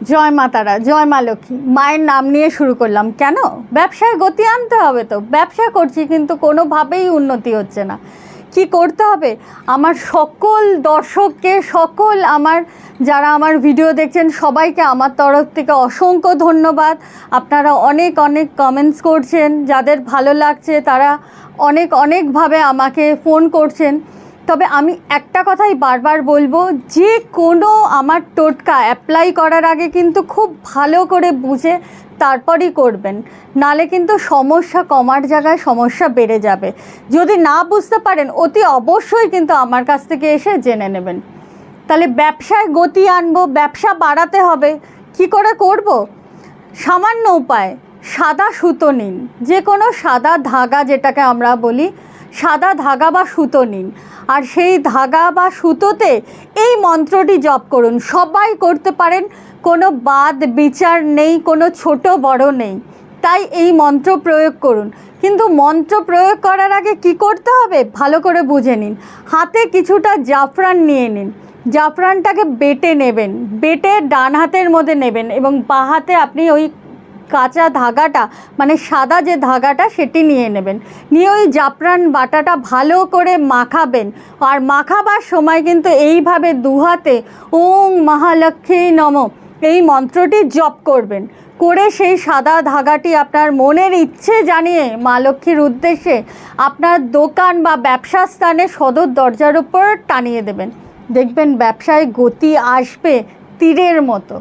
জয় মা তারা, জয় মা লক্ষ্মী। মায়ের নাম নিয়ে শুরু করলাম কেন? ব্যবসায় গতি আনতে হবে তো। ব্যবসা করছি কিন্তু কোনোভাবেই উন্নতি হচ্ছে না। কি করতে হবে? আমার সকল দর্শককে, সকল আমার যারা আমার ভিডিও দেখছেন সবাইকে আমার তরফ থেকে অসংখ্য ধন্যবাদ। আপনারা অনেক অনেক কমেন্টস করছেন, যাদের ভালো লাগছে তারা অনেকভাবে আমাকে ফোন করছেন। তবে আমি একটা কথাই বারবার বলবো, যে কোনো আমার টোটকা অ্যাপ্লাই করার আগে কিন্তু খুব ভালো করে বুঝে তারপরই করবেন, নালে কিন্তু সমস্যা কমার জায়গায় সমস্যা বেড়ে যাবে। যদি না বুঝতে পারেন অতি অবশ্যই কিন্তু আমার কাছ থেকে এসে জেনে নেবেন। তাহলে ব্যবসায় গতি আনবো, ব্যবসা বাড়াতে হবে, কি করে করব? সামান্য উপায়, সাদা সুতো নিন, যে কোনো সাদা ধাগা যেটাকে আমরা বলি, সাদা ধাগা বা সুতো নিন, আর সেই ধাগা বা সুতোতে এই মন্ত্রটি জপ করুন। সবাই করতে পারেন, কোনো বাদ বিচার নেই, কোনো ছোট বড় নেই, তাই এই মন্ত্র প্রয়োগ করুন। কিন্তু মন্ত্র প্রয়োগ করার আগে কি করতে হবে ভালো করে বুঝে নিন। হাতে কিছুটা জাফরান নিয়ে নিন, জাফরানটাকে বেটে নেবেন, বেটে ডান হাতের মধ্যে নেবেন এবং বাঁ হাতে আপনি ওই কাঁচা ধাগাটা মানে সাদা যে ধাগাটা সেটি নিয়ে নেবেন। নিয়ে ওই জাফরান বাটাটা ভালো করে মাখাবেন। আর মাখাবার সময় কিন্তু এইভাবে দুহাতে ওং মহালক্ষ্মী নমঃ এই মন্ত্রটি জপ করবেন। করে সেই সাদা ধাগাটি আপনার মনের ইচ্ছে জানিয়ে মা লক্ষ্মীর উদ্দেশ্যে আপনার দোকান বা ব্যবসা স্থানে সদর দরজার উপর টানিয়ে দেবেন। দেখবেন ব্যবসায় গতি আসবে তীরের মতো।